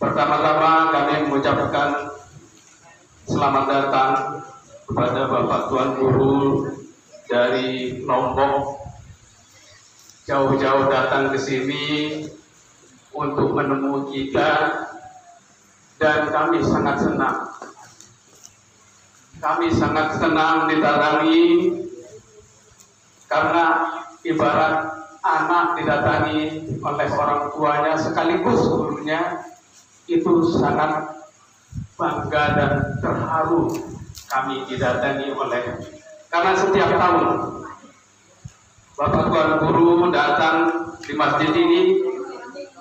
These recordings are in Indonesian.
Pertama-tama kami mengucapkan selamat datang kepada Bapak Tuan Guru dari Lombok, jauh-jauh datang ke sini untuk menemui kita, dan kami sangat senang. Kami sangat senang didatangi karena ibarat anak didatangi oleh orang tuanya sekaligus gurunya, itu sangat bangga dan terharu kami didatangi oleh, karena setiap tahun Bapak Tuan Guru datang di masjid ini,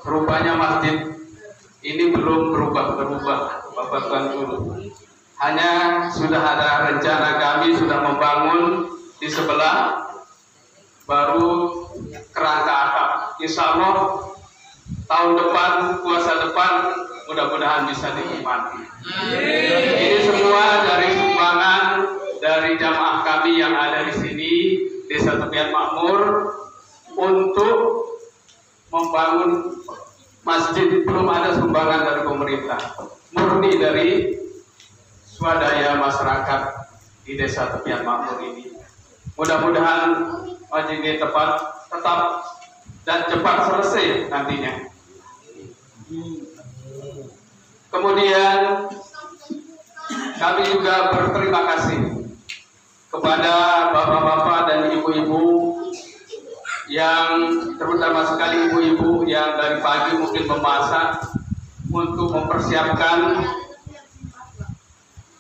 rupanya masjid ini belum berubah-berubah Bapak Tuan Guru. Hanya sudah ada rencana kami sudah membangun di sebelah, baru kerangka atap. Insya Allah tahun depan, puasa depan, mudah-mudahan bisa dinikmati. Ini semua dari sumbangan dari jamaah kami yang ada di sini, Desa Tepian Makmur, untuk membangun masjid. Belum ada sumbangan dari pemerintah, murni dari swadaya masyarakat di Desa Tepian Makmur ini. Mudah-mudahan masjid ini tetap dan cepat selesai nantinya. Kemudian kami juga berterima kasih kepada bapak-bapak dan ibu-ibu yang, terutama sekali ibu-ibu yang dari pagi mungkin memasak untuk mempersiapkan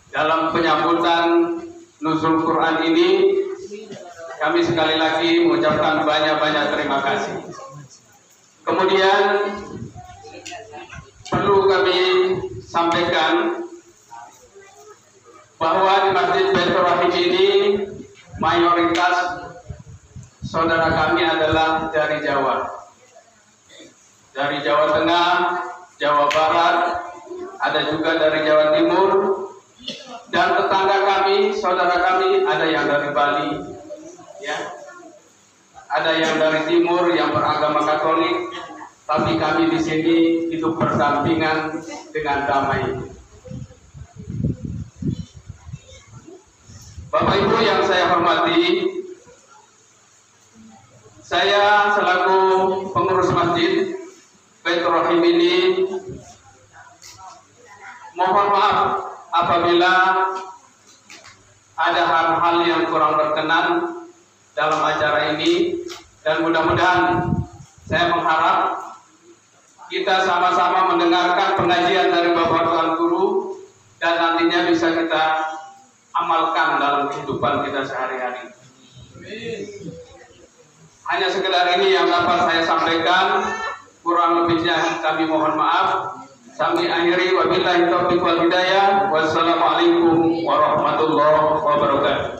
dalam penyambutan Nuzul Quran ini. Kami sekali lagi mengucapkan banyak-banyak terima kasih. Kemudian perlu kami sampaikan bahwa di Masjid Baitur Rahim ini mayoritas saudara kami adalah dari Jawa. Dari Jawa Tengah, Jawa Barat, ada juga dari Jawa Timur, dan tetangga kami, saudara kami, ada yang dari Bali, ya, ada yang dari Timur yang beragama Katolik, tapi kami di sini hidup berdampingan dengan damai. Bapak Ibu yang saya hormati, saya selaku pengurus Masjid Baitur Rahim ini mohon maaf apabila ada hal-hal yang kurang berkenan dalam acara ini, dan mudah-mudahan saya mengharap kita sama-sama mendengarkan pengajian dari Bapak Tuan Guru dan nantinya bisa kita amalkan dalam kehidupan kita sehari-hari. Hanya sekedar ini yang dapat saya sampaikan, kurang lebihnya kami mohon maaf. Kami akhiri, wabillahi taufiq wal hidayah. Wassalamualaikum warahmatullahi wabarakatuh.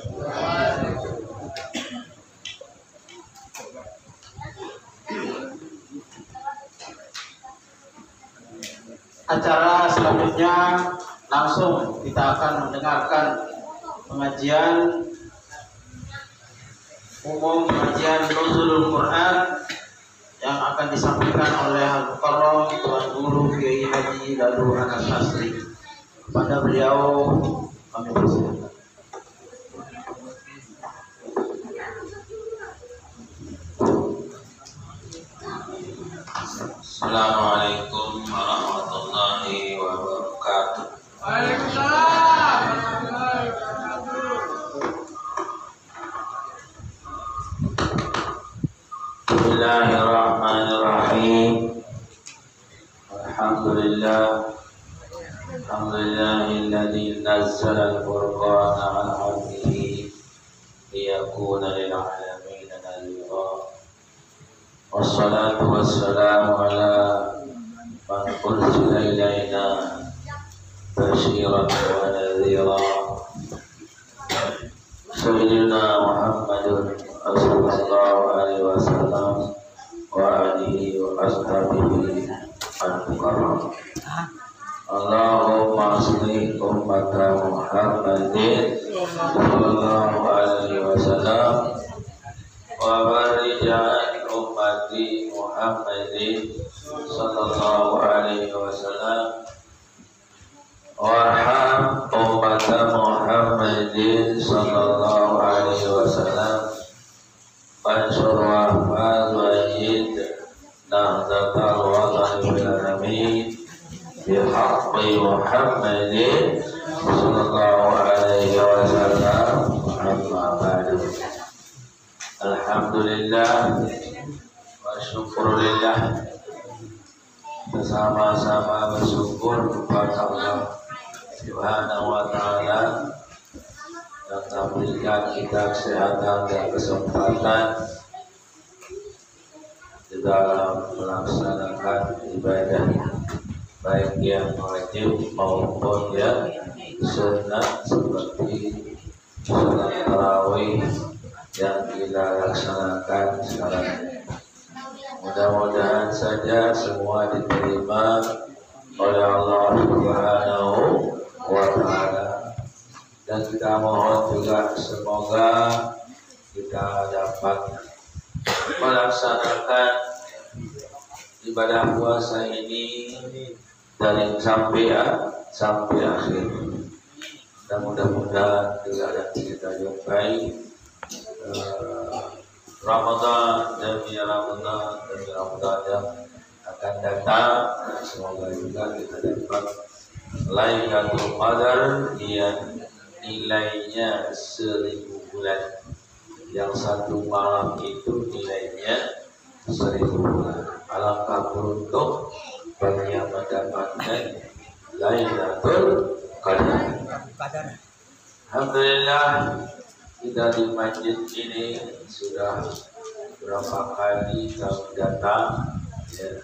Acara selanjutnya langsung kita akan mendengarkan pengajian umum, pengajian Nuzulul Quran yang akan disampaikan oleh Al-Mukarram Tuan Guru Kiai Haji Dalu Anas Asri. Kepada beliau kami persilakan. Assalamualaikum warahmatullahi wabarakatuh. Waalaikumsalam. Bismillahirrahmanirrahim. Alhamdulillahilladzi nazzala al-Qur'ana 'ala 'abdihi liyakuna lil 'alamin nadhira. Wassalatu wassalamu ala man ursila ilaina basyiran wa nadhira. Sayyidina Muhammadun sallallahu alaihi wasallam wa alihi wa ashabihi al-mukarram. Allahumma sholli ummata Muhammadin sallallahu alaihi wasallam wa barik ummati Muhammadin sallallahu alaihi wasallam Muhammadin sallallahu alaihi wasallam Mansur wafad wajid Nahdatal watan bil alamin Bihaqqi Muhammadin sallallahu alaihi wasallam. Amma ba'du. Alhamdulillah wa syukurillah, bersama-sama bersyukur kepada Allah Subhanahu wa ta'ala yang telah berikan kita kesehatan dan kesempatan di dalam melaksanakan ibadah baik yang wajib maupun yang sunnah seperti sholat tarawih yang kita laksanakan sekarang. Mudah-mudahan saja semua diterima oleh Allah Subhanahu wa ta'ala, dan kita mohon juga semoga kita dapat melaksanakan ibadah puasa ini dari sampai akhir, dan mudah-mudahan juga yang kita jumpai Ramadan demi Ramadan yang akan datang. Semoga juga kita dapat Lailatul Qadar yang nilainya 1000 bulan, yang satu malam itu nilainya 1000 bulan. Alangkah beruntung bagi yang mendapatkan Lailatul Qadar. Alhamdulillah, kita di masjid ini sudah berapa kali kami datang, ya.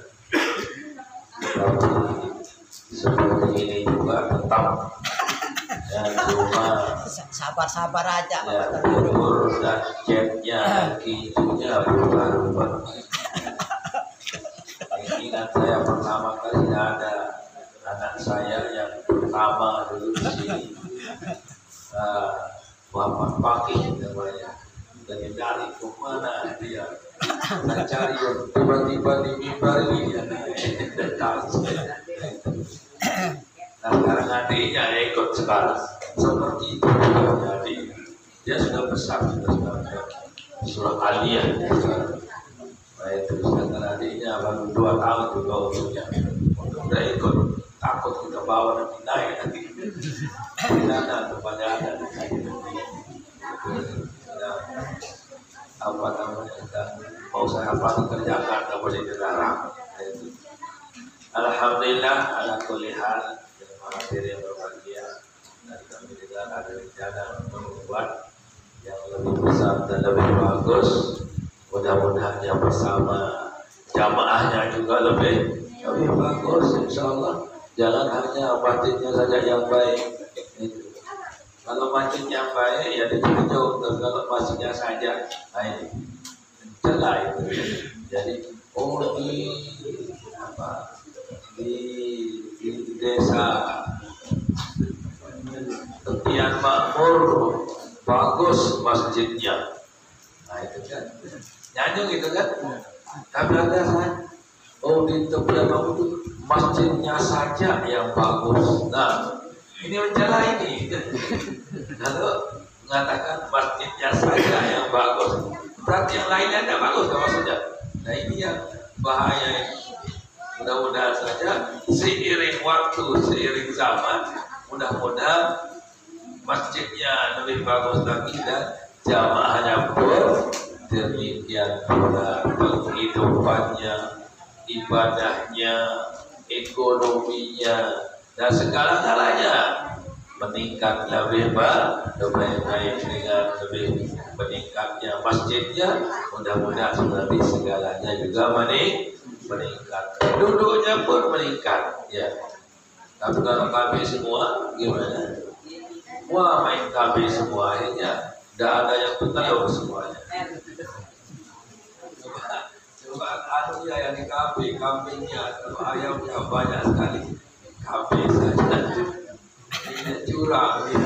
Tapi seperti ini juga tetap, ya, cuma sabar aja, ya, umur dan chatnya, kijunya berubah-ubah. Ingat saya pertama kali ada anak saya yang pertama dulu di sini, Bapak Pakih namanya, dari kemana dia, saya cari, tiba-tiba di mimbar ini dia naik dan tahu. Nah sekarang adiknya ikut sekarang seperti itu juga, jadi dia sudah besar, sudah surah aliyah sekarang. Nah itu sedangkan adiknya baru 2 tahun juga umurnya, udah ikut, takut kita bawa nanti naik nanti. Tidak kepada ada apa namanya, mau saya apa kerjakan, tak boleh dilarang. Alhamdulillah ala kulli hal, hadirin yang berbahagia, dan kami juga ada rencana untuk membuat yang lebih besar dan lebih bagus. Mudah-mudahan yang bersama jamaahnya juga lebih bagus, insyaallah. Jangan hanya batinnya saja yang baik. Kalau masjidnya baik ya ditunjuk, kalau masjidnya saja baik celah itu. Jadi di desa tepian makmur bagus masjidnya. Nah itu kan nyanyi gitu kan. Tapi ada kan, di tepian makmur itu masjidnya saja yang bagus. Nah ini mencela ini. Kalau mengatakan masjidnya saja yang bagus, berarti yang lainnya tidak bagus kan maksudnya. Nah ini yang bahaya. Mudah-mudahan saja seiring waktu, seiring zaman, mudah-mudahan masjidnya lebih bagus lagi dan jamaahnya pun demikian pula, penghidupannya, ibadahnya, ekonominya, dan segala-galanya meningkat lebih baik dengan lebih meningkatnya masjidnya. Mudah-mudahan seperti segalanya juga meningkat, duduknya pun meningkat, ya. Tapi kalau KB semua gimana? Wah, main KB semua, akhirnya tidak ada yang betul semuanya. Coba anu ya yang di KB, kambingnya, kalau ayamnya banyak sekali. KB saja ini curang ya.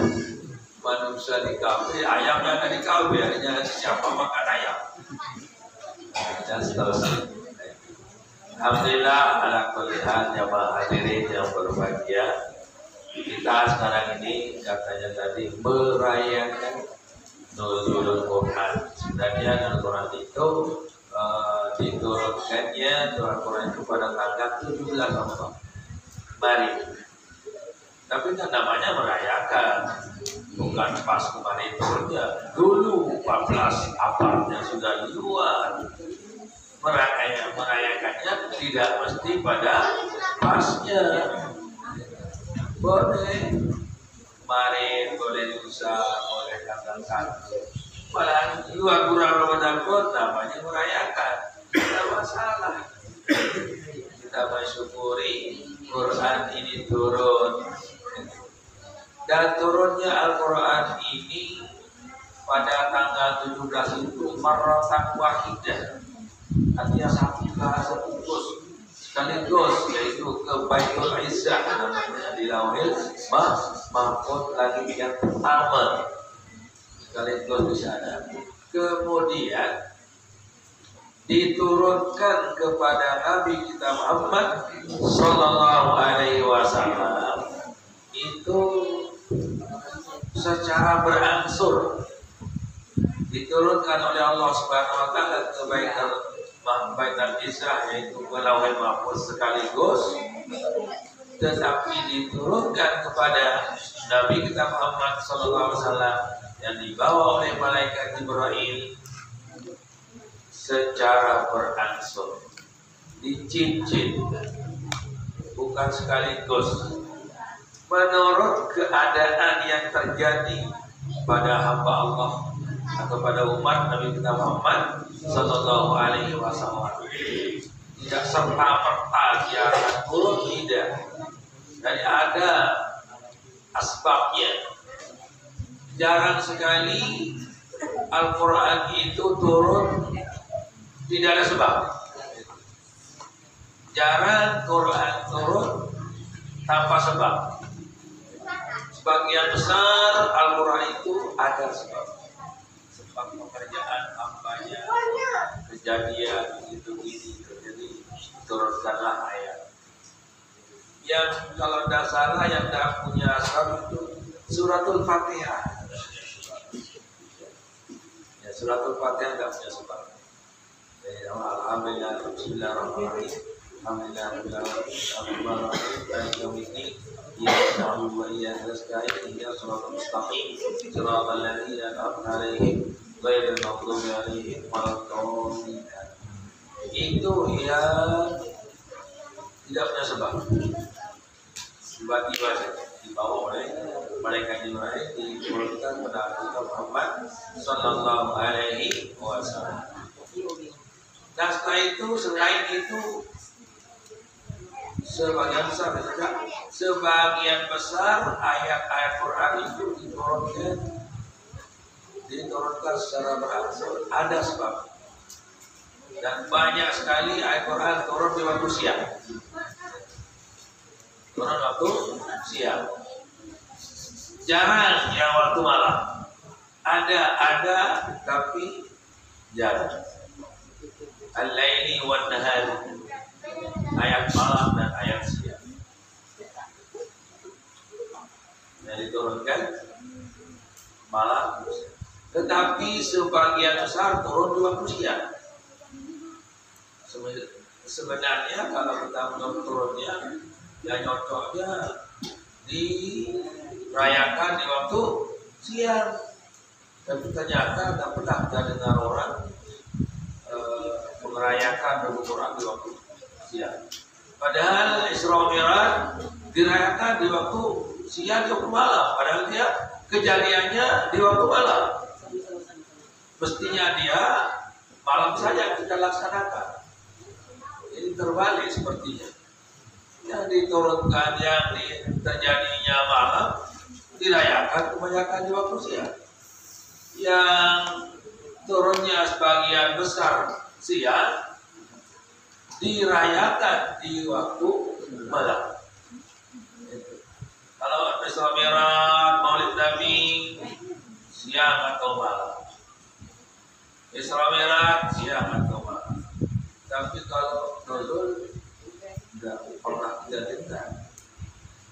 Manusia di KB, ayamnya ada di KB, hanya siapa makan ayam dan seterusnya. Alhamdulillah ala kulli hal, jamaah hadirin yang berbahagia, kita sekarang ini katanya tadi merayakan nuzulul Quran. Sebenarnya nuzulul Quran itu diturunkannya Al-Quran itu pada tanggal 17 Ramadan kemarin. Tapi kan namanya merayakan, bukan pas kemarin turunnya. Dulu 14 Aprilnya sudah di luar. Merayakannya tidak mesti pada pasnya. Boleh kemarin, boleh lusa, boleh tanggal 1. Malah luar bulan Ramadan pun namanya merayakan, tidak masalah. Kita mensyukuri Quran ini turun, dan turunnya Al-Quran ini pada tanggal 17 itu marratan wahidah, artinya satu bungkus sekaligus, yaitu ke Baitul Izzah namanya di Lauhil Mahfuz lagi yang pertama sekaligus di sana. Kemudian diturunkan kepada Nabi kita Muhammad Sallallahu Alaihi Wasallam itu secara berangsur, diturunkan oleh Allah Subhanahu Wa Taala ke Baitul Izzah, yaitu ke Lauhil Mahfuz sekaligus, tetapi diturunkan kepada Nabi kita Muhammad Sallallahu Alaihi Wasallam yang dibawa oleh malaikat Jibril secara berangsur, dicicil, bukan sekaligus, menurut keadaan yang terjadi pada hamba Allah atau pada umat Nabi kita Muhammad Sallallahu Alaihi Wasallam. Tidak serta-merta dia akan turun, tidak. Jadi ada asbabnya. Jarang sekali Al-Quran itu turun tidak ada sebab. Jarang Quran turun tanpa sebab. Sebagian besar Al-Quran itu ada sebab. Sebab pekerjaan hambanya, kejadian itu ini terjadi, turunkanlah ayat. Yang kalau tidak salah yang tidak punya asal itu Suratul Fatihah. Ya, Suratul Fatihah tidak punya sebab. Alhamdulillah, bismillahirrahmanirrahim. Alhamdulillah, bismillahirrahmanirrahim. Ya na'budu wa iyyaka nasta'in. Ihdinas siratal mustaqim. Siratal ladzina an'amta 'alaihim ghairil maghdubi 'alaihim waladdallin. Itu yang tidak punya sebab. Tiba-tiba saja dibawa oleh malaikat Jibril, diturunkan kepada Nabi Muhammad Sallallahu Alaihi Wasallam. Dan setelah itu, selain itu, sebagian besar ayat-ayat Quran itu diturunkan secara berangsur, ada sebab. Dan banyak sekali ayat Quran turun di waktu siang. Turun waktu siang. Jarang yang waktu malam. Ada tapi jarang. Al-laili wan nahar, ayat malam dan ayat siang. Yang diturunkan malam, tetapi sebagian besar turun di waktu siang. Sebenarnya kalau kita menurut turunnya, ya cocoknya dirayakan di waktu siang. Tapi ternyata tidak pernah kita dengar orang merayakan Al-Quran di waktu siang. Padahal Isra Mi'raj dirayakan di waktu siang ke malam. Padahal dia kejadiannya di waktu malam. Mestinya dia malam saja kita laksanakan. Ini terbalik sepertinya. Yang diturunkan, yang terjadinya malam dirayakan kebanyakan di waktu siang. Yang turunnya sebagian besar siang dirayakan di waktu malam. Kalau Isra Mi'raj, Maulid Nabi siang atau malam. Isra Mi'raj siang atau malam. Tapi kalau nuzul tidak pernah kita dengar.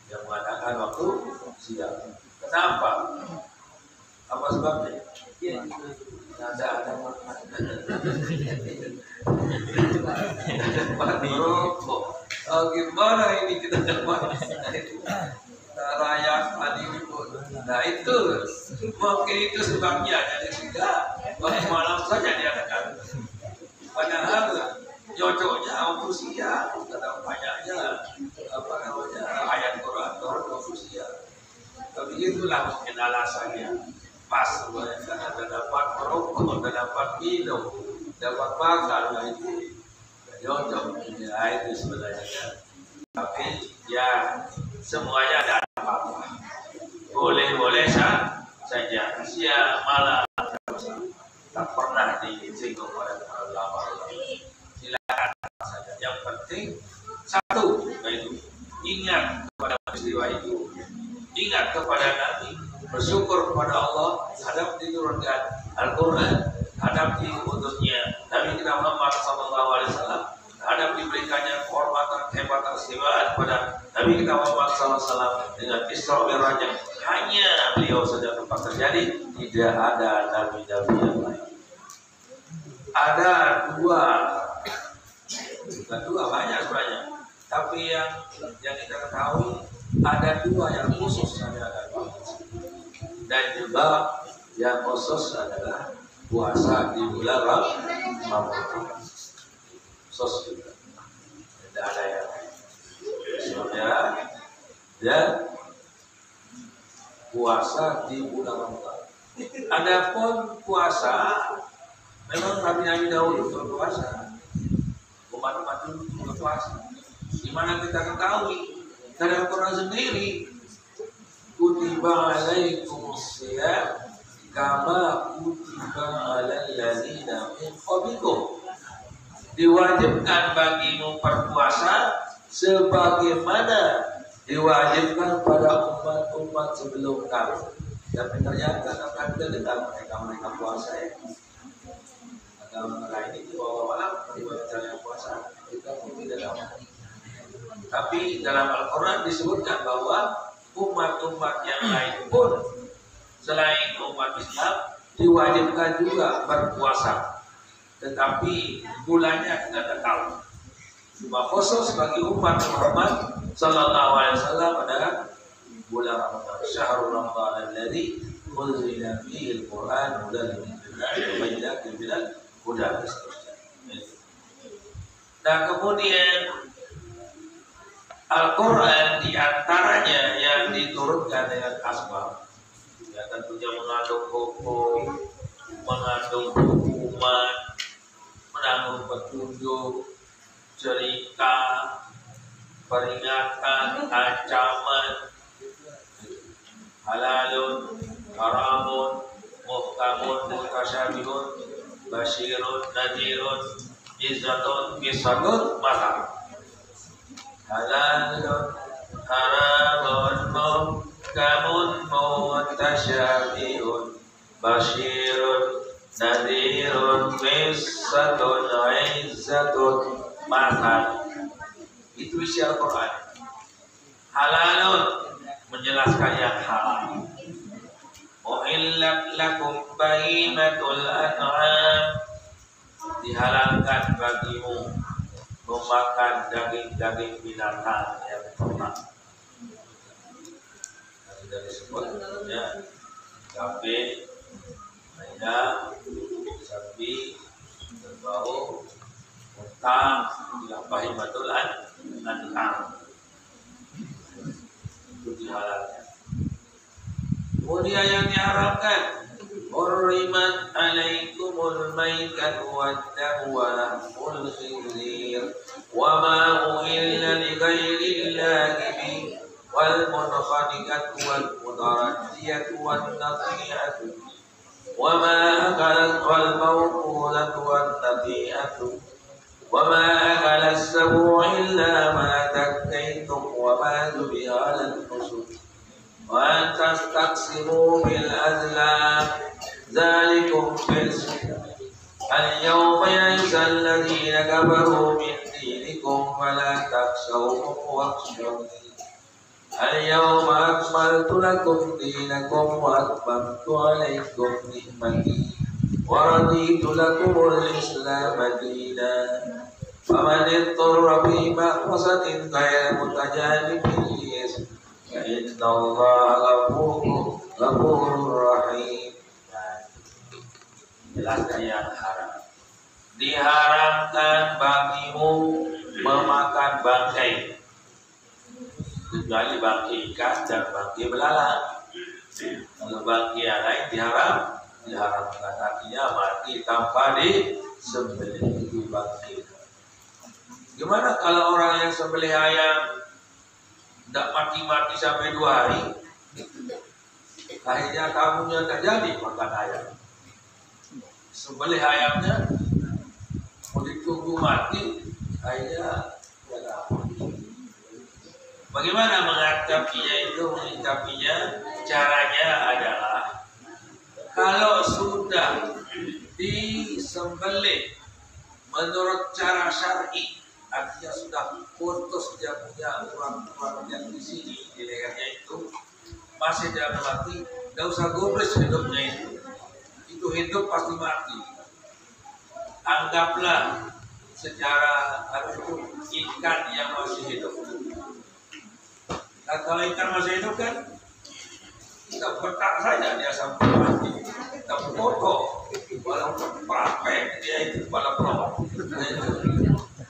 yang mengadakan waktu siang. Kenapa? Apa sebabnya? Ada merokok. Oh, gimana ini kita dapat rayakan ini pun. Nah itu mungkin itu sebabnya. Jadi tidak malam saja diadakan. Padahal cocoknya waktu siang, karena banyaknya ayat Quran waktu siang. Tapi itulah mungkin alasannya. Pas karena dapat merokok, dapat minum, dapat makan, nah itu cocok. Ya itu sebenarnya. Tapi ya semuanya ada apa-apa. Boleh-boleh saja. Siang malam tak pernah disinggung oleh para ulama. Silakan saja. Yang penting satu, yaitu ingat kepada peristiwa itu, ingat kepada Nabi, bersyukur kepada Allah, hadap diturunkan Al-Quran, hadap diutusnya Nabi kita Muhammad SAW, hadap diberikannya kehormatan, kehebatan, keistimewaan pada Nabi kita Muhammad SAW dengan Isra Mi'rajnya. Hanya beliau saja tempat terjadi, tidak ada nabi-nabi yang lain. Ada bukan dua, banyak sebenarnya. Tapi yang kita ketahui ada dua yang khusus adalah dan juga yang khusus adalah puasa di bulan Ramadan. Khusus juga. Tidak ada yang sebenarnya dan puasa di bulan Ramadan. Adapun puasa memang nabi-nabi dahulu berpuasa. Umat-umat dulu berpuasa. Di mana kita ketahui dari Al-Quran sendiri, kutiba alaikumus shiyam kama kutiba alal ladzina min qablikum. Diwajibkan bagimu berpuasa sebagaimana diwajibkan pada umat-umat sebelum kamu. Tapi ternyata akan dengar mereka puasa ya. Agama lain itu awal-awal ibadah puasa kita pun tidak tahu. Tapi dalam Al-Quran disebutkan bahwa umat-umat yang lain pun selain umat Islam diwajibkan juga berpuasa. Tetapi bulannya kita tidak tahu. Cuma khusus bagi umat Muhammad Sallallahu Alaihi Wasallam adalah bulan Ramadan. Syahrul Ramadan alladzi unzila fihi al-Quran hudan lin-nasi wa bayyinatin minal huda. Nah kemudian Al-Quran diantaranya yang diturunkan dengan asbab, ya tentunya mengandung hukum, mengandung hukuman, mengandung petunjuk, cerita, peringatan, ancaman, halalun, haramun, muhkamun, mutasyabihun, basyirun, nadirun, izzatun, kisatun, mata. Halalun, haramun, muhkamun, mutasyabihun, basyirun, nadirun, kisatun, izzatun, mata. Itu isi Al-Quran. Halalun menjelaskan yang halal. Uhillat lakum bahimatul an'am, dihalalkan bagimu memakan daging-daging binatang yang ternak. Sudah disebutnya kambing, ayam, sapi, kerbau, unta, bahimatul an'am. Itu dihalalkan. Kemudian yang diharamkan, hurrimat alaikumul maitat wad-damu wa lahmul khinzir wa ma uhilla li ghairillahi bihi wal munkhaniqatu wal mutaraddiyatu wan naqiyatu wa ma akalat wal mawqudatu wan naqiyatu wa ma akala as-sabu illa ma takkaytum wa ma dhubiha ala al-nusuk wa an tastaqsimu bil azlam dzalikum fisq. Al-yawma ya'isal ladzina kafaru min dinikum fala takhshawhum wakhshawni Al-yawma akmaltu lakum dinakum wa atmamtu alaikum ni'mati wa raditu lakumul Islam dinan. Faman ittara fi ma'satin ghayra mutajanibin li'is fa innallaha ghafurur rahim. Jelasnya yang haram. Diharamkan bagimu memakan bangkai, kecuali bangkai ikan dan bangkai belalang. Kalau bangkai yang lain diharamkan, artinya mati tanpa disembelih, itu bangkai. Gimana kalau orang yang sembelih ayam tidak mati-mati sampai 2 hari, akhirnya tamunya tidak jadi makan ayam. Sembelih ayamnya mau ditunggu mati, akhirnya tidak apa. Bagaimana menghadapinya itu? Menyikapinya caranya adalah kalau sudah disembelih menurut cara syar'i, artinya sudah putus dia punya urat-urat yang di sini di lehernya itu masih dalam mati, tidak usah gubris hidupnya itu hidup pasti mati. Anggaplah secara ikan yang masih hidup. Nah, kalau ikan masih hidup kan kita petak saja dia sampai mati, kita potong walaupun praktek dia itu kepala pelawak.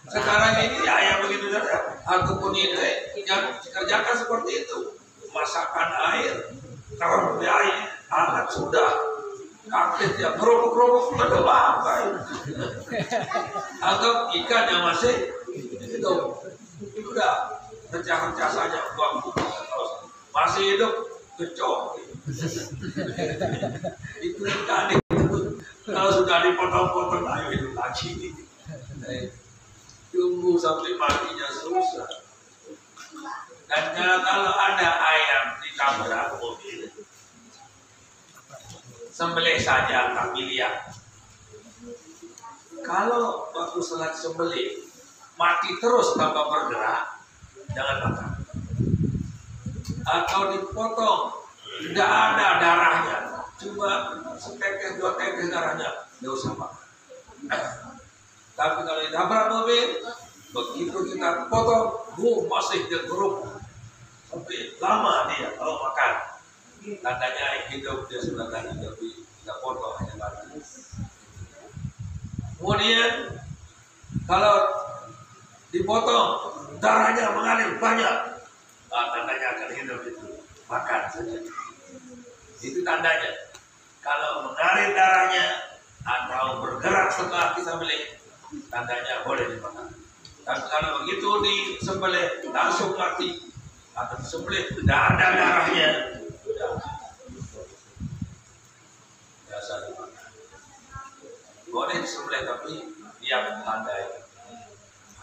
Sekarang ini ayam begitu saja, ataupun ini yang dikerjakan seperti itu, masakan air, kalau air hangat sudah kaget ya, kerupuk-kerupuk ada bangkai. Atau ikan yang masih hidup, sudah pecah-pecah saja, masih hidup, kecok. Itu ikan itu, kalau sudah dipotong-potong, ayo hidup lagi. Tunggu sampai matinya susah. Dan kalau ada ayam ditabrak mobil, sembelih saja, tapi lihat. Kalau waktu salat sembelih mati terus tanpa bergerak, jangan makan. Atau dipotong, tidak ada darahnya, cuma setetes 2 tetes darahnya, tidak usah makan. Tapi kalau ditabrak mobil, begitu kita potong, masih digeruk sampai lama dia kalau makan. Tandanya hidup dia sudah tadi, tapi tidak potong hanya mati. Kemudian kalau dipotong darahnya mengalir banyak, tandanya akan hidup itu, makan saja. Itu tandanya. Kalau mengalir darahnya atau bergerak setelah disembelih, tandanya boleh dimakan. Tapi kalau begitu disembelih langsung mati atau disembelih tidak ada darahnya, biasa dimakan. Boleh disembelih tapi dia menandai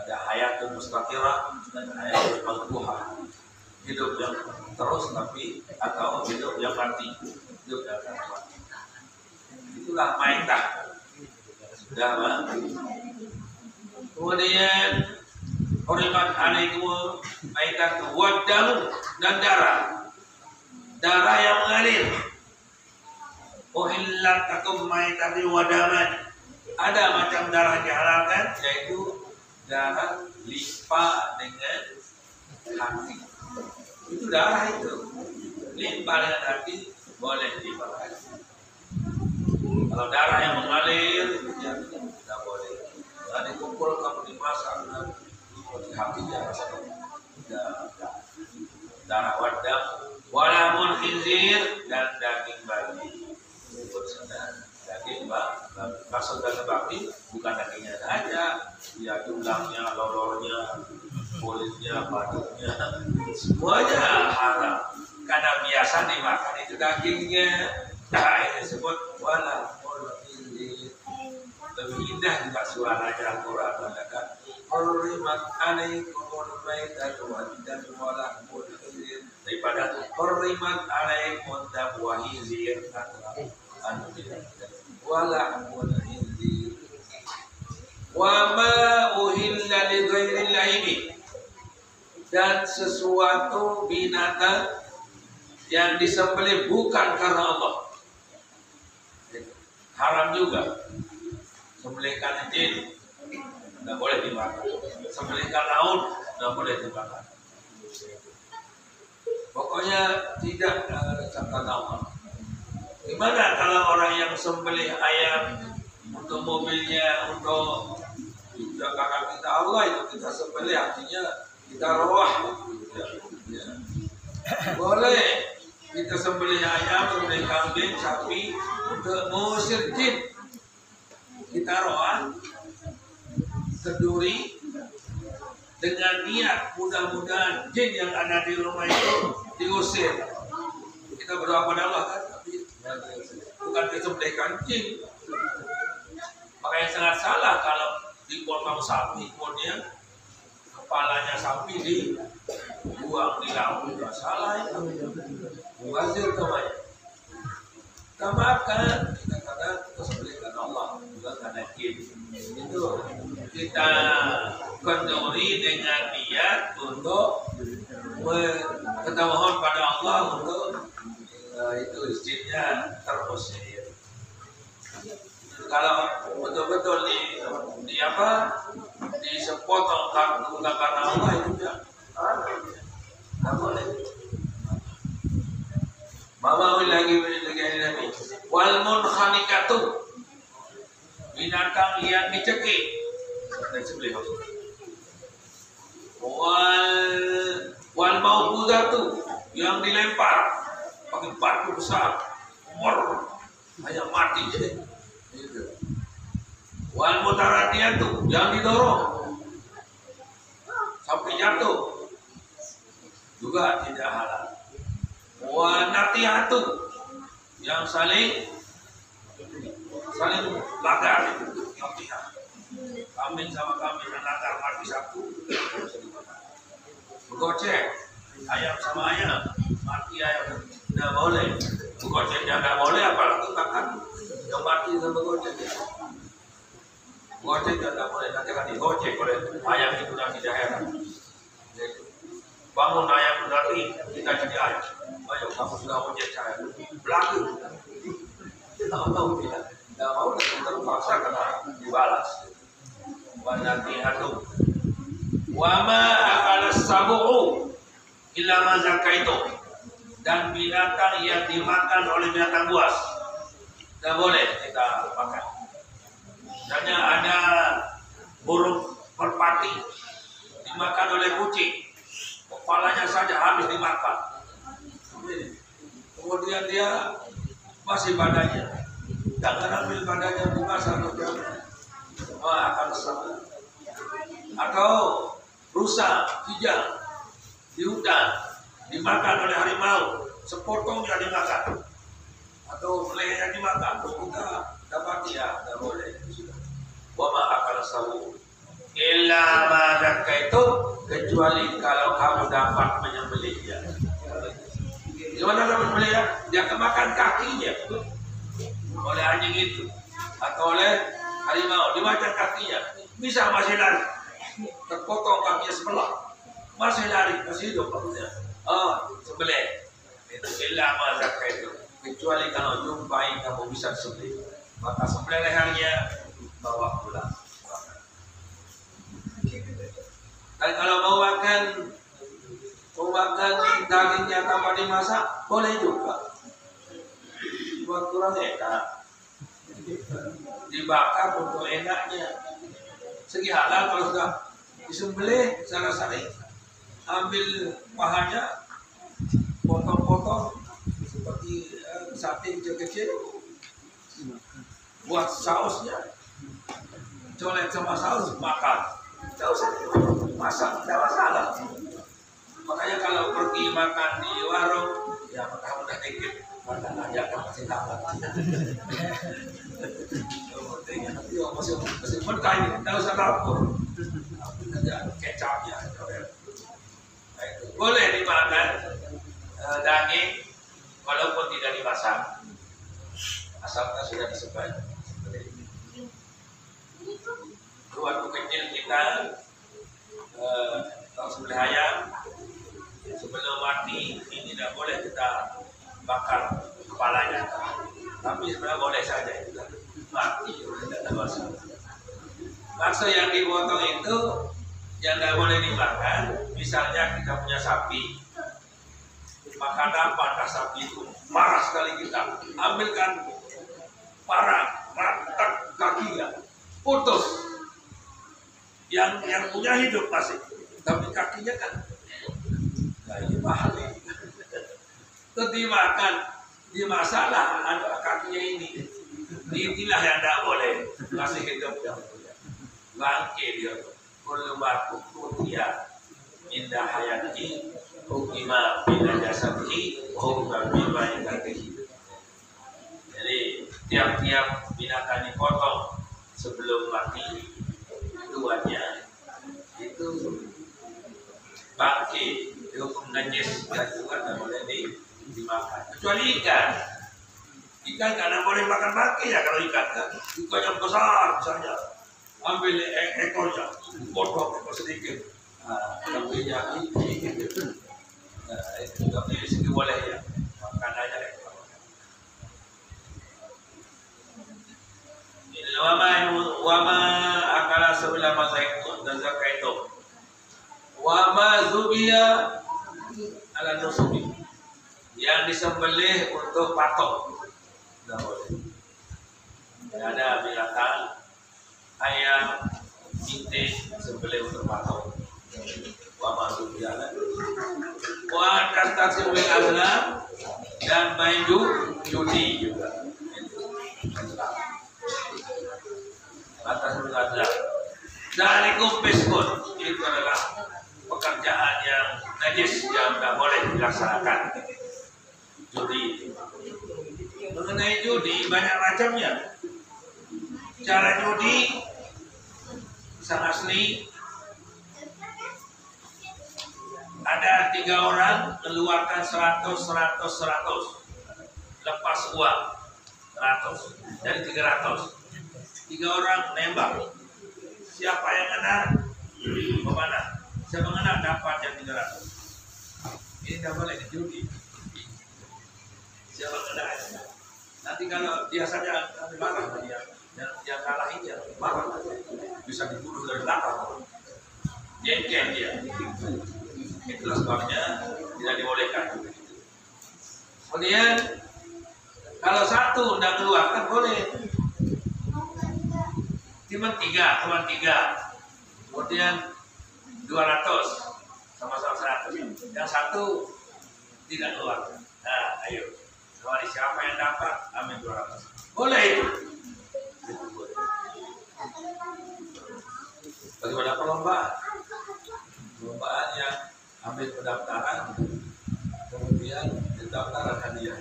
ada hayatul mustaqirah dan hayatul maqbuhah, hidup yang terus tapi atau hidup yang mati, hidup yang mati. Itulah maitah. Sudah, Pak. Kemudian hurimat alaikum maitah wa damu, dan darah yang mengalir. Uhillat lakum maitah wa daman. Ada macam darah dihalalkan, yaitu darah limpa dengan hati. Itu darah itu limpa dengan hati boleh dimakan. Kalau darah yang mengalir ya tidak boleh. Kalau dikumpul kamu dimasak di hatinya darah wadam, walamun khinzir, dan daging babi. Daging maksud daging babi bukan dagingnya saja, ya tulangnya, lorornya, kulitnya, badannya, semuanya haram. Karena biasa dimakan itu dagingnya. Nah, ini disebut walamun khinzir. Lebih indah juga suaranya Al-Quran mengatakan hurrimat alaikumul maitatu wad-damu wa lahmul khinzir, daripada hurrimat alaikum damu wa khinzir wa lahmul khinzir wa ma uhilla li ghairillahi, dan sesuatu binatang yang disembelih bukan karena Allah. Haram juga. Sembelihkan jin tidak boleh dimakan. Sembelihkan laut tidak boleh dimakan. Pokoknya tidak catatan Allah. Gimana kalau orang yang sembelih ayam untuk mobilnya, untuk jaga kita Allah, itu kita sembelih, artinya kita roh. Ya. Boleh kita sembelih ayam, sembelih kambing, sapi untuk mengusir jin. Kita roh, keduri dengan niat mudah-mudahan jin yang ada di rumah itu diusir. Kita berdoa pada Allah kan, tapi bukan disembelihkan jin. Makanya sangat salah kalau dipotong sapi kemudian kepalanya sapi dibuang di laut. Tidak salah itu. Mubazir namanya. Kita makan, kita katakan kita sembelihkan Allah, bukan karena jin. Itu kita kenduri dengan niat untuk kita mohon pada Allah untuk itu jinnya terusir. Kalau betul-betul di sepotong bukan karena Allah, itu tidak boleh. Mama lagi Nabi. Wal munkhaniqatu, binatang yang dicekik. Wal mauqudatu, yang dilempar pakai batu besar, hanya mati jadi. Wal mutaradiyatu, yang didorong sampai jatuh, juga tidak halal. Wa natihatu, yang saling lagar, natihah. Kambing sama kambing dan lagar mati satu, bergocek. Ayam sama ayam mati, ayam tidak boleh. Bergoceknya tidak boleh, apalagi makan yang mati sama bergocek. Gocek tidak boleh, nanti akan digocek oleh ayam itu nanti di akhirat. Bangun ayam nanti kita jadi ayam. Ayo kamu sudah gocek saya, berlaku. Tidak mau tidak mau, terpaksa karena dibalas. Wanati hatu, wama akal sabu'u illa ma zakaitu, dan binatang yang dimakan oleh binatang buas tidak boleh kita makan. Misalnya ada burung merpati dimakan oleh kucing, kepalanya saja habis dimakan. Kemudian dia masih badannya, jangan ambil badannya, buka satu jam, akan sama. Atau rusa, kijang di hutan dimakan oleh harimau, sepotongnya dimakan, atau lehernya dimakan, terus kita dapat ya, tidak boleh. Wama akal sawu illa ma zakaitu, kecuali kalau kamu dapat menyembelihnya. Gimana dapat menyembelihnya? Dia kemakan kakinya oleh anjing itu atau oleh harimau, dimakan kakinya, bisa masih lari, terpotong kakinya sebelah, masih lari, masih hidup maksudnya. Sembelih. Itu illa ma zakaitu, kecuali kalau jumpai kamu bisa sembelih, maka sembelih lehernya, bawa pulang. Dan kalau mau makan dagingnya tanpa dimasak, boleh juga. Buat kurang enak, dibakar untuk enaknya. Segi halal kalau sudah disembelih secara syar'i, ambil pahanya, potong-potong seperti sate kecil-kecil, buat sausnya, colek sama saus, makan. Tidak usah masak, tidak masalah. Makanya kalau pergi makan di warung, ya makan udah dikit, makan aja kan masih dapat. Masih berkah ini, tidak usah dapur. Ada kecapnya. Boleh dimakan daging walaupun tidak dimasak, asalkan sudah disebar. Waktu kecil kita kalau sembelih ayam mati ini tidak boleh kita bakar kepalanya, tapi sebenarnya boleh saja itu mati tidak ada masalah. Bakso yang dipotong itu yang tidak boleh dimakan. Misalnya kita punya sapi, maka dapat sapi itu marah sekali, kita ambilkan parang, rantak kakinya, putus. Yang punya hidup masih, tapi kakinya kan, nah ini mahal ini. Itu dimakan, dimasalah ada kakinya ini. Inilah yang tidak boleh, masih hidup yang punya. Bangke dia, kullu marfu'iyah indah hayati hukima bila jasadihi hukma bima yakatihi. Jadi tiap-tiap binatang dipotong sebelum mati, tuannya itu bangke, hukum najis, dan juga tidak boleh dimakan. Kecuali ikan karena boleh makan bangke ya. Kalau ikan kan ikan yang besar misalnya, ambil ekornya, potong sedikit, kambingnya ini, nah itu kambing di sini boleh ya, makan aja ekor. Wama akala sebelah masa itu dan zakat itu, wama zubia ala nusubi, yang disembelih untuk patok, tidak boleh. Tidak ada binatang ayam, bintik sembelih untuk patok. Wama zubia ala, wa transaksi bil azlam, dan main judi juga. Atas mengadakan dari kumpeskun, itu adalah pekerjaan yang najis yang tidak boleh dilaksanakan. Judi. Mengenai judi banyak macamnya. Cara judi sang asli ada 3 orang mengeluarkan 100, lepas uang 100 dari 300. 3 orang nembak, siapa yang kena memanah, siapa yang kena dapat yang 300. Ini tidak boleh dijudi. Siapa kena, nanti kalau dia saja marah, dia kalah ini ya marah, bisa dibunuh dari belakang, jengkel dia. Itulah sebabnya tidak dibolehkan. Kemudian kalau 1 tidak keluar kan boleh. Cuma 3, kemudian 200 sama-sama 100, yang 1 tidak keluar. Nah, ayo, mari siapa yang dapat ambil 200, boleh itu. Bagaimana perlombaan yang ambil pendaftaran, kemudian pendaftaran hadiah,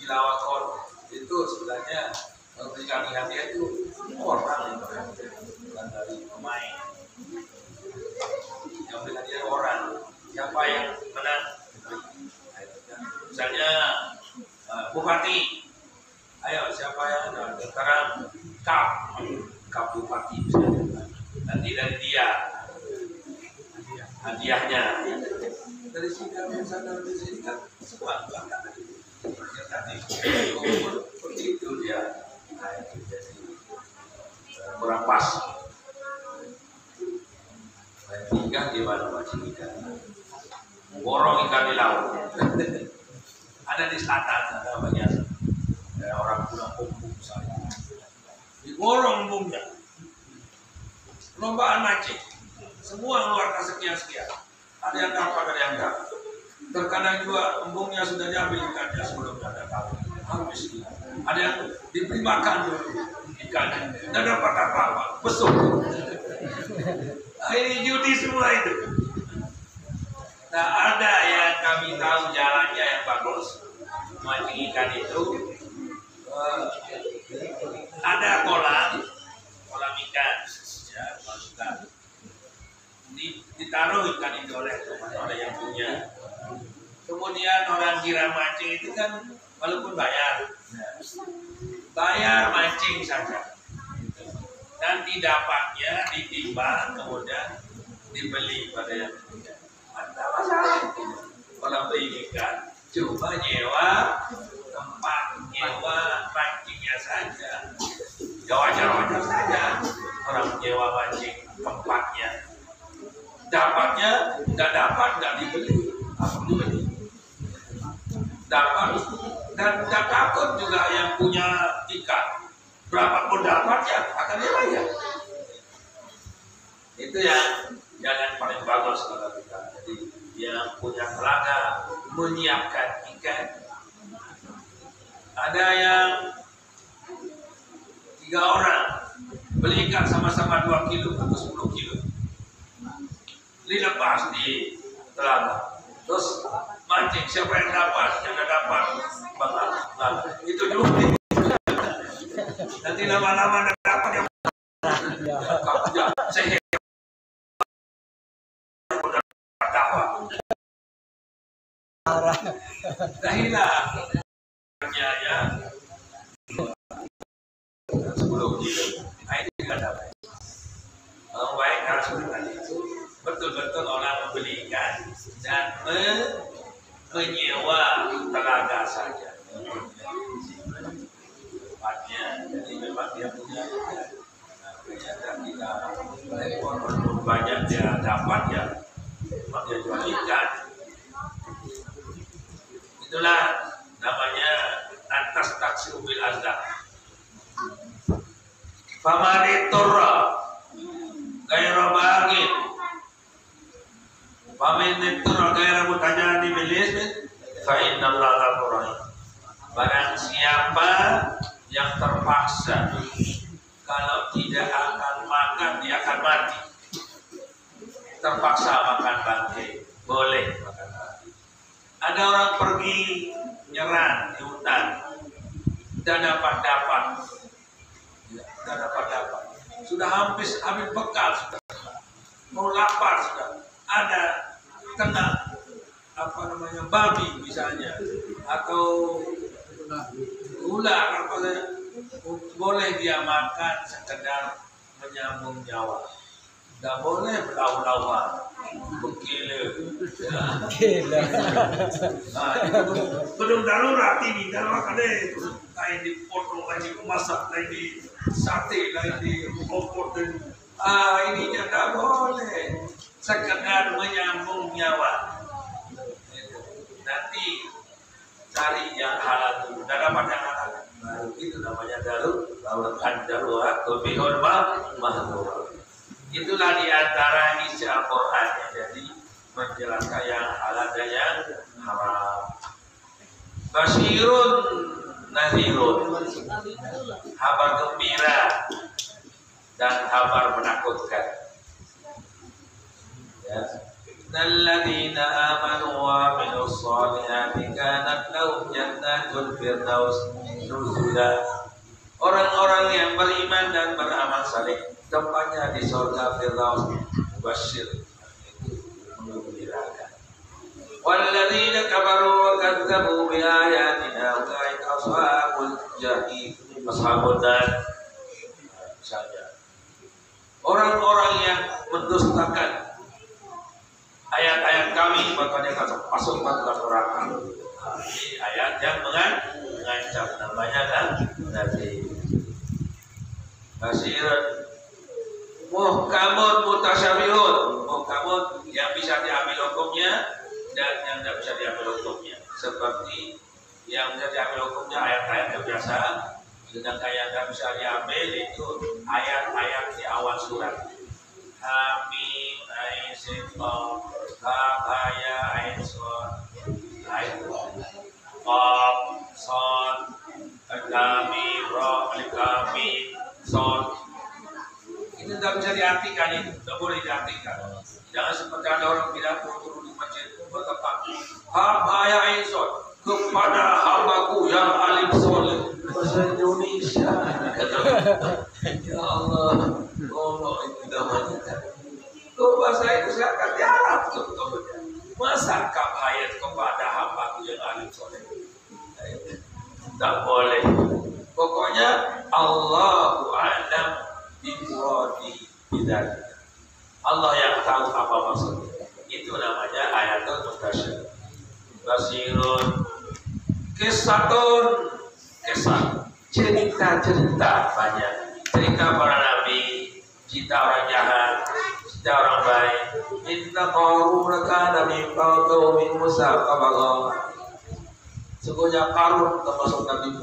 tilawat Quran itu sebenarnya memberikan hadiah itu orang yang bukan dari pemain. Yang beri hadiah orang, siapa yang menang. Misalnya bupati, ayo siapa yang sekarang kap bupati misalnya. Nanti dari dia hadiahnya dari sini dari sana dari sini kan semua seperti itu dia. Nah, itu jadi kurang pas. Ikan gimana macam ikan? Borong ikan di laut. Ada di selatan, ada banyak. Ada orang pulang bumbung misalnya. Diborong bumbungnya. Perlombaan mancing. Semua mengeluarkan sekian-sekian. Ada yang dapat, ada yang enggak. Terkadang juga embungnya sudah diambil ikannya sebelumnya ada tahu. Habis ini. Ada yang diberi makan dulu ikannya, tidak dapat apa-apa, besok. Nah, ini judi semua itu. Nah, ada yang kami tahu jalannya yang bagus mancing ikan itu. Ada kolam ikan, ya, ikan. Ditaruh ikan itu oleh yang punya. Kemudian orang kira mancing itu kan walaupun bayar mancing saja, nanti dapatnya ditimbang kemudian dibeli pada yang punya. Ada masalah. Cuma nyewa tempat, nyewa mancingnya saja. Ya wajar-wajar saja orang nyewa mancing tempatnya. Dapatnya nggak dapat, nggak dibeli. Apa dibeli? Dapat dan nggak takut juga yang punya ikan. Berapapun dapatnya akan dibayar. Itu yang jalan paling bagus kalau kita. Jadi yang punya telaga menyiapkan ikan. Ada yang 3 orang beli ikan sama-sama 2 kilo atau 10 kilo. Dilepas di telaga. Terus mancing, siapa yang dapat? Yang tidak dapat bakal itu dulu. Nanti lama-lama tidak dapat yang saya dah hilang. Ya 10 kilo. Nah, ini juga dapat. Kalau baik harus seperti itu. Betul-betul orang membeli ikan dan menyewa telaga saja. Tempatnya, jadi memang dia punya ikan. Dan kita banyak dia dapat ya, memang dia jual ikan. Itulah namanya atas taksir bil azab. Famaniturra gairah bagin. Famaniturra gairah mutajani bil ismin fa innallaha ghafurur rahim. Barang siapa yang terpaksa kalau tidak akan makan dia akan mati. Terpaksa makan bangkai, boleh makan bangkai. Ada orang pergi nyerang di hutan, tidak dapat, sudah habis bekal, sudah mau lapar, sudah ada kena babi misalnya atau ular boleh dia makan sekedar menyambung nyawa. Tidak boleh berlawan-lawan, bergila. Nah, belum darurat ini, darurat ada lain dipotong, lain dimasak, lain di sate, lain di opor. Ini tidak boleh, sekedar menyambung nyawa. Nanti cari yang halal dulu, tidak dapat yang halal. Baru itu namanya darurat, kebihun mahmur. Itulah diantara isi Al-Quran ya. Jadi menjelaskan yang halal dan yang haram. Basyirun nadhirun, kabar gembira dan kabar menakutkan. Ya. Alladzina amanu wa amilus solihati kanat lahum jannatul firdaus nuzula. Orang-orang yang beriman dan beramal saleh tempatnya di surga Firdaus. Mubasyir, itu menggembirakan. Walladzina kafaru wa kadzdzabu bi ayatina ulaika ashabul jahim, ashabun nar. Saja orang-orang yang mendustakan ayat-ayat kami maka dia akan masuk ke neraka. Ini ayat yang mengancam, namanya nanti Basiran muhkamun mutasyabihun. Muhkamun yang bisa diambil hukumnya dan yang tidak bisa diambil hukumnya. Seperti yang bisa diambil hukumnya ayat-ayat yang biasa, sedangkan yang tidak bisa diambil itu ayat-ayat di awal surat. Hamim, Ain, Sin, Qaf, Ya, Ain, Shad, Qaf, Shad, Al-Lamim, Ra, Al-Lamim, Shad. Itu tidak bisa diartikan, itu tidak boleh diartikan. Jangan seperti ada orang bilang turun di masjid berkata, Ya, Ain, Shad, kepada hambaku yang alim soleh. Bahasa Indonesia. Ya Allah, Allah itu namanya. Kalau bahasa itu saya akan diharap contohnya. Masa ayat kepada hambaku yang alim soleh? Tak boleh. Pokoknya Allahu a'lam bimuradi bidzalik. Allah yang tahu apa maksudnya. Itu namanya ayatul mutasyabih. Basirun Kisah cerita banyak, cerita para nabi, cerita orang jahat, cerita orang baik. Inna Qarun kana min qaumi Musa qabala. Sesungguhnya Qarun termasuk Nabi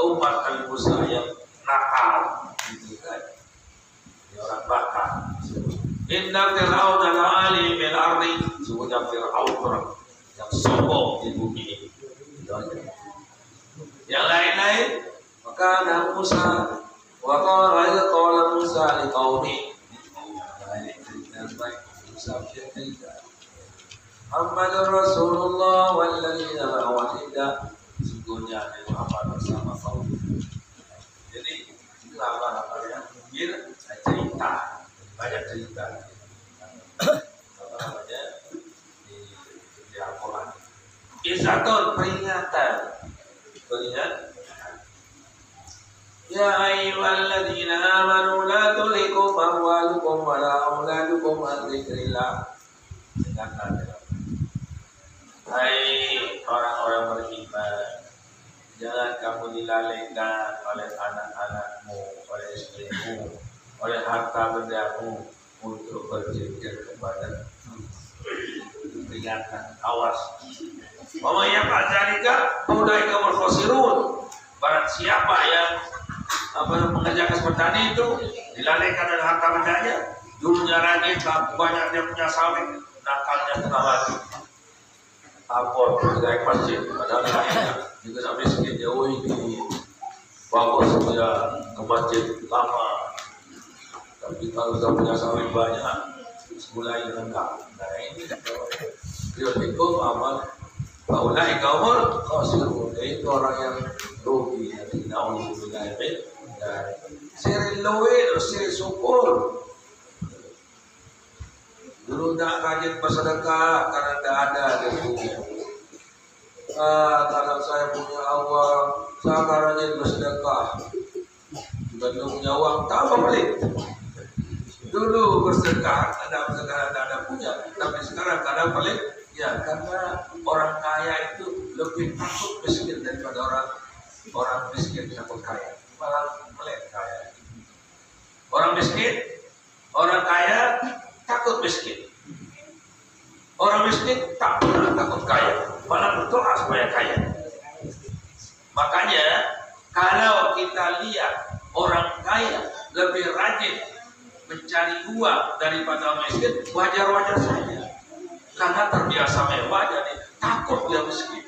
umat Nabi Musa yang nakal, gitu kan? Ini orang bakar. Inna Fir'auna la'ali min ardi. Sesungguhnya Fir'aun orang yang sombong di bumi ini. Yang lain-lain, maka Nabi Musa wa qala Musa li qaumi. Muhammadur Rasulullah walladzina ma'ahu. Sesungguhnya Muhammad bersama kaum. Jadi itulah apa ya? Cerita, banyak cerita. Apa namanya? Di Al-Quran. Izatun, peringatan. Ya ayyuhalladzina amanu la tulhikum amwalukum wa la auladukum an dzikrillah. Hai orang-orang beriman, jangan kamu dilalaikan oleh anak-anakmu, oleh istrimu, oleh harta bendamu untuk berzikir kepada peringatan, awas. Wa yang kadzalika ulaika hum khasirun. Barang siapa yang mengerjakan seperti itu dilalaikan oleh harta bendanya, dulunya rajin, banyak dia punya sawit, nakalnya tengah mati. Apa dari masjid, padahal juga sampai miskin jauh ini bagus dia ke masjid lama, tapi kalau sudah punya sawit banyak mulai lengkap. Nah ini biarpun amal baulai kaumul khasirun, itu orang yang rugi, yang naudzubillah dan siril lawil, siril syukur. Dulu tak rajin bersedekah karena tidak ada di dunia. Kalau saya punya uang, saya akan rajin bersedekah. Jika belum punya uang, tak apa pelit. Dulu bersedekah, sekarang tak ada punya. Tapi sekarang tak ada pelit. Ya, karena orang kaya itu lebih takut miskin daripada orang miskin takut kaya. Malah pelit kaya. Orang miskin, orang kaya takut miskin. Orang miskin tak pernah takut kaya, malah berdoa supaya kaya. Makanya kalau kita lihat orang kaya lebih rajin mencari uang daripada miskin, wajar-wajar saja. Karena terbiasa mewah jadi takut dia miskin.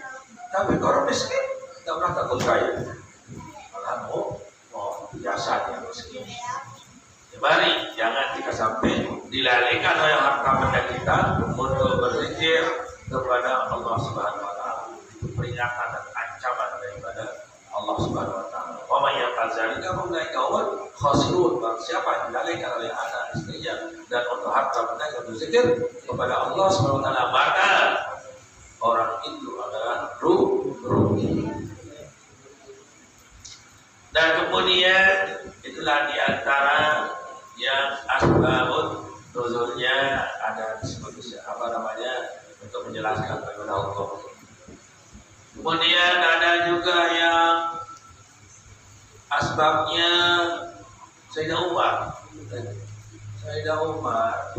Tapi kalau miskin tak pernah takut kaya, malah mau biasa dia miskin. Mari jangan kita sampai dilalaikan oleh harta benda kita untuk berzikir kepada Allah Subhanahu wa taala. Peringatan dan ancaman daripada Allah Subhanahu wa taala. Wa may yaqzalika ulaika humul khasirun. Siapa yang dilalaikan oleh anak istrinya dan untuk harta benda yang berzikir kepada Allah Subhanahu wa taala, maka orang itu adalah rugi. Dan kemudian itulah diantara yang asbabun nuzulnya ada disebut untuk menjelaskan bagaimana Allah. Kemudian ada juga yang asbabnya Sayyidina Umar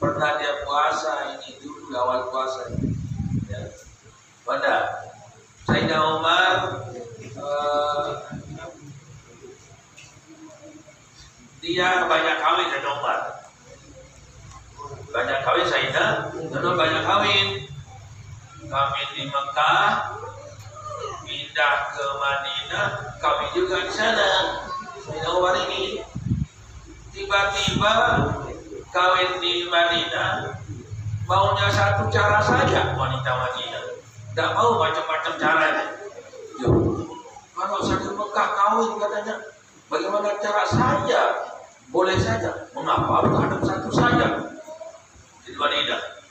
pernah dia puasa ini dulu awal puasa ya. Pada Sayyidina Umar dia banyak kawin Sayyidina Umar. Banyak kawin Sayyidina, banyak kawin. Kawin di Mekah, pindah ke Madinah, kawin juga di sana. Sayyidina Umar ini tiba-tiba kawin di Madinah, maunya satu cara saja wanita Madinah. Tidak mau macam-macam caranya. Kalau saya di Mekah kawin katanya, bagaimana cara saya? Boleh saja. Mengapa harus ada satu saja? Di Madinah.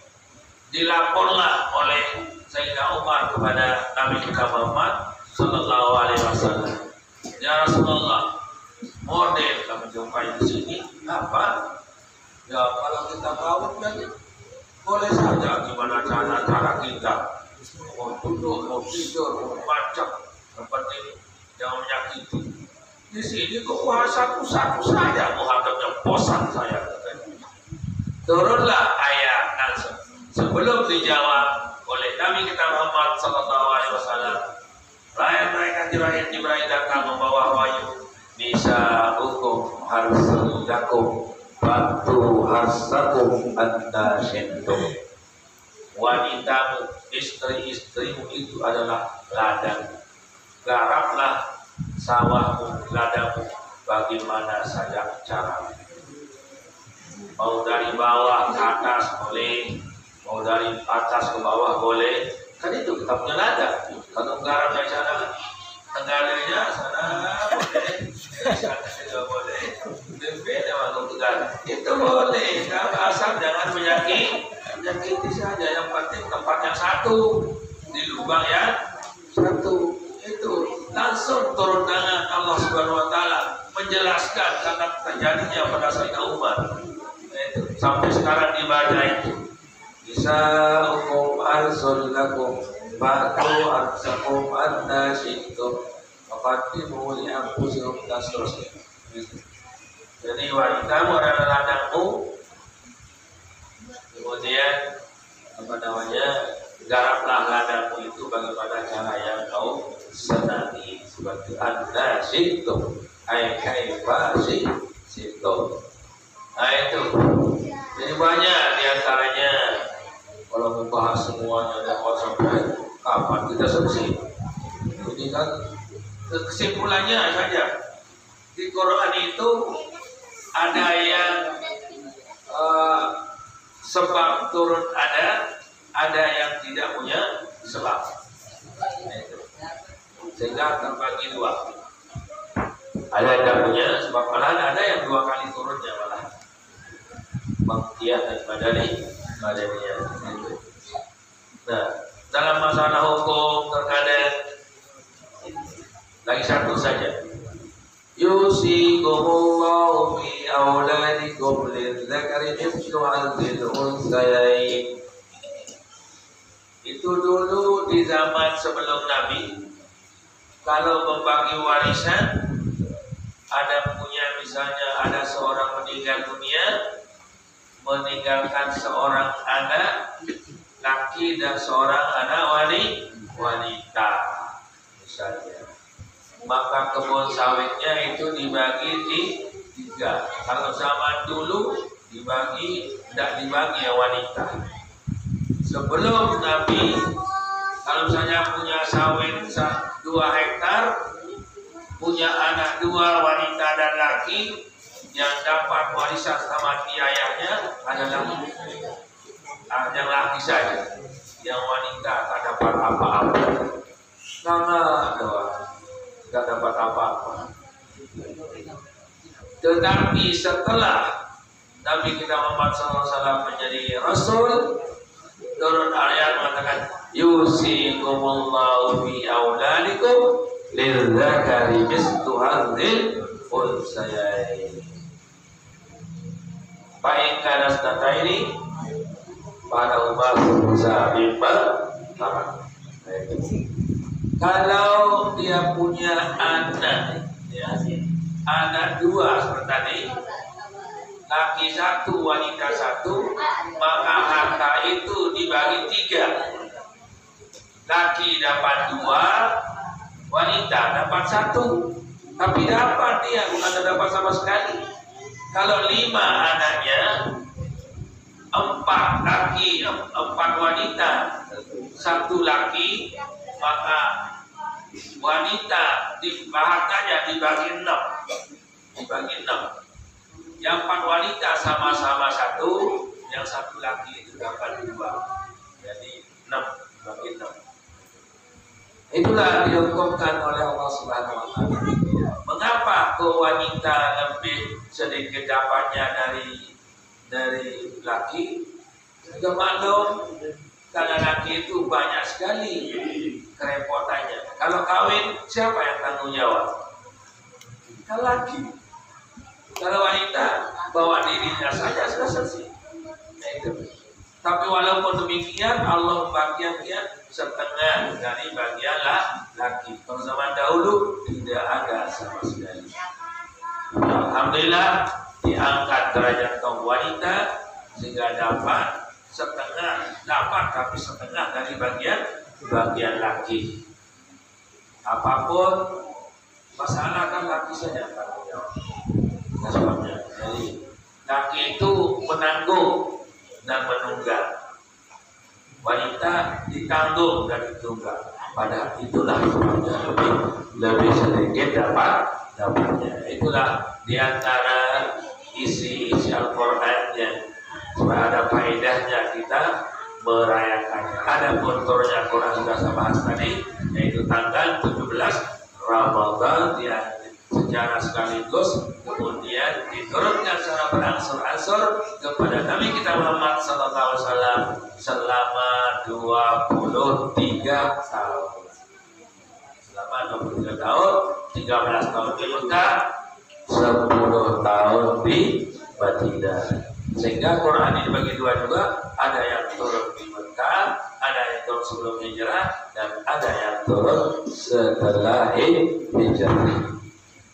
Dilaporlah oleh Sayyidina Umar kepada Nabi kita Muhammad Sallallahu Alaihi Wasallam. Ya Rasulullah, model kami jumpai di sini apa? Ya kalau kita kawin kan boleh saja gimana cara kita. mau duduk, mau tidur, mau macam, yang penting jangan menyakiti. Di sini kok satu-satu saja menghadapnya, bosan saya. Turunlah ayat sebelum dijawab oleh Nabi kita Muhammad Sallallahu Alaihi Wasallam. Mereka Jibril datang membawa wahyu. Bisa hukum harsakum, batu harsakum anta syentum. Wanitamu, istri-istrimu itu adalah ladang. Garaplah sawahmu, ladangmu, bagaimana saja cara. Mau dari bawah ke atas boleh, mau dari atas ke bawah boleh. Kan itu kita punya ladang. Kalau garap dari sana, tenggalanya sana boleh, dari sana juga boleh. Beda waktu garap. Itu boleh. Kalau asal jangan menyakiti saja. Yang penting tempat yang satu, di lubang yang satu. Itu langsung turun tangan Allah Subhanahu Wa Taala menjelaskan karena terjadinya pada Sayyidina Umar. Itu sampai sekarang dibaca itu. Bisa hukum arsul lakum, batu arsakum anda syikum, maqaddimu li anfusikum tasrus. Jadi wanitamu adalah ladangmu. Kemudian garaplah ladangmu itu bagaimana cara yang kau senangi, seperti anda syikum, kaifa syikum. Nah itu, jadi banyak diantaranya. Kalau membahas semuanya dan sampai kapan kita selesai? Ini kan kesimpulannya saja. Di Quran itu ada yang sebab turun ada yang tidak punya sebab. Sehingga terbagi dua. Ada yang tidak punya sebab, malahan ada yang 2 kali turunnya malah. Makkiyah dan Madaniyah. Nah, dalam masalah hukum terkadang lagi satu saja. Yusikumullahu fi auladikum lidzakari mithlu hadzal unthayain. Itu dulu di zaman sebelum Nabi, kalau membagi warisan, ada seorang meninggal dunia, meninggalkan seorang anak laki dan seorang anak wanita misalnya, maka kebun sawitnya itu dibagi di 3. Kalau zaman dulu tidak dibagi ya wanita. Sebelum Nabi, kalau misalnya punya sawit 2 hektar, punya anak 2 wanita dan laki, yang dapat warisan sama ayahnya adalah yang laki saja. Yang wanita tak dapat apa-apa. Nama doang, tak dapat apa-apa. Tetapi setelah Nabi kita Muhammad SAW menjadi Rasul, turun ayat mengatakan yusikumullahu fi auladikum lidzakari mithlu hadzal unthayain. Baik karena data ini pada umat berusaha kalau dia punya anak, ya, anak 2 seperti tadi, laki 1, wanita 1, maka harta itu dibagi 3. Laki dapat 2, wanita dapat 1, tapi dapat dia bukan dapat sama sekali. Kalau 5 anaknya, 4 laki, 4 wanita, 1 laki, maka wanita hartanya dibagi 6. Yang 4 wanita sama-sama 1, yang 1 laki itu dapat 2. Jadi 6 bagi 6. Itulah dihukumkan oleh Allah Subhanahu Wa Taala. Mengapa wanita lebih sedikit dapatnya dari laki? Sudah maklum, karena laki itu banyak sekali kerepotannya. Kalau kawin, siapa yang tanggung jawab? Kan laki. Kalau wanita, bawa dirinya saja sudah selesai. Nah, itu. Tapi walaupun demikian Allah bagian setengah dari bagian laki. Kalau zaman dahulu tidak ada sama sekali. Alhamdulillah diangkat derajat kaum wanita sehingga dapat tapi setengah dari bagian laki. Apapun masalah kan laki saja tanggung jawab. Sebabnya jadi laki itu menanggung dan menunggang, wanita ditanggung dan ditunggang. Padahal itulah sebabnya lebih sedikit dapatnya. Itulah diantara isi Al-Qurannya. Supaya ada faedahnya kita merayakannya. Ada konturnya Quran sudah saya bahas tadi, yaitu tanggal 17 Ramadan yang secara sekaligus kemudian diturunkan secara berangsur-angsur kepada Nabi kita Muhammad SAW selama 23 tahun. Selama 23 tahun, 13 tahun di Mekah, 10 tahun di Madinah. Sehingga Quran ini dibagi dua juga, ada yang turun di Mekah, ada yang turun sebelum hijrah, dan ada yang turun setelah hijrah.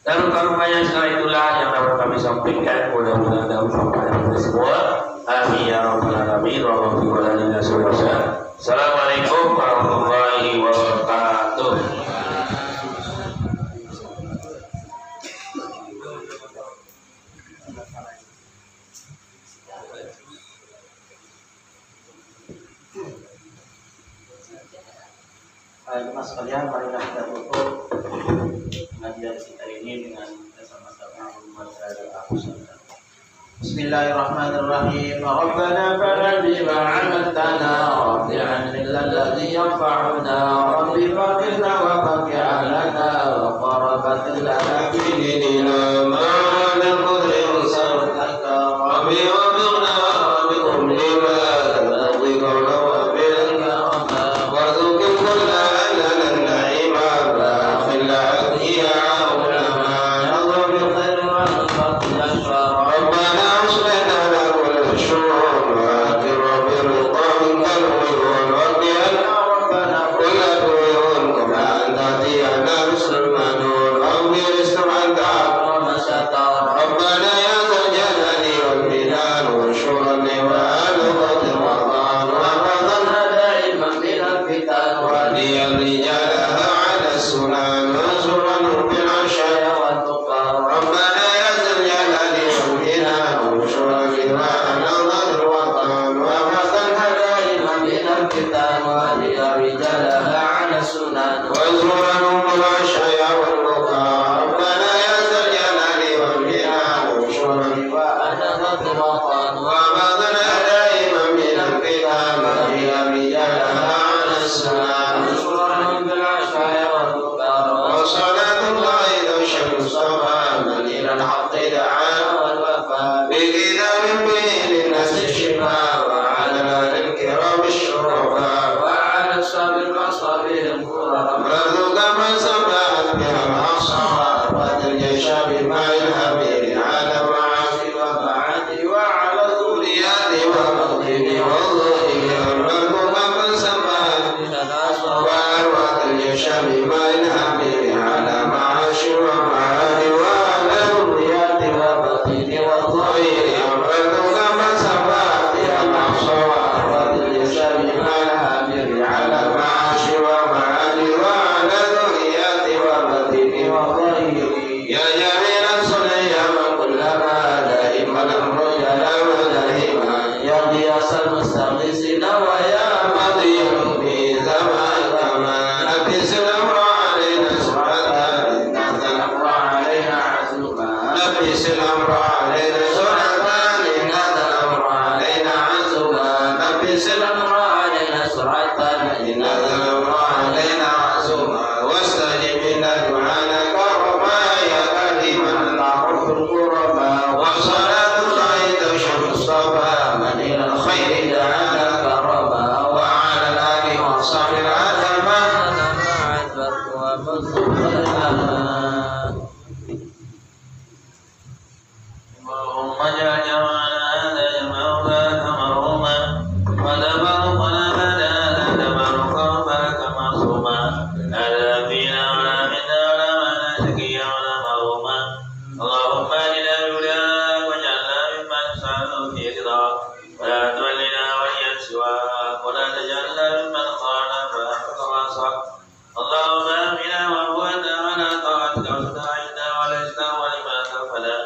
Dan rupa-rupanya setelah itulah yang dapat kami sampaikan. Mudah-mudahan dapat kepada kita semua. Amin ya rabbal alamin. Assalamualaikum warahmatullahi wabarakatuh. Jemaah sekalian, mari kita tutup pengajian kita ini dengan bersama-sama membaca doa. Bismillahirrahmanirrahim. Rabbana fa'al bima 'amaltana rabbi 'anil ladzi yanfa'una rabbi faqina wa faqi 'alana wa qarabat lana fi dinina ma naqdir sartaka rabbi wa bighna wa bikum lima tadhiqna wa bilka wa zuqil kulla ولا تجعلنا ممن خالف وعصاك اللهم آمنا وقوتنا على طاعتك واستعنا ولسنا ولما تغفلا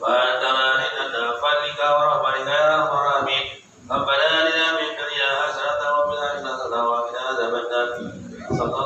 وأنت مالكنا فضلك ورحمتك يا أرحم الراحمين ربنا آتنا في الدنيا حسنة وفي الآخرة حسنة وقنا عذاب النار صلى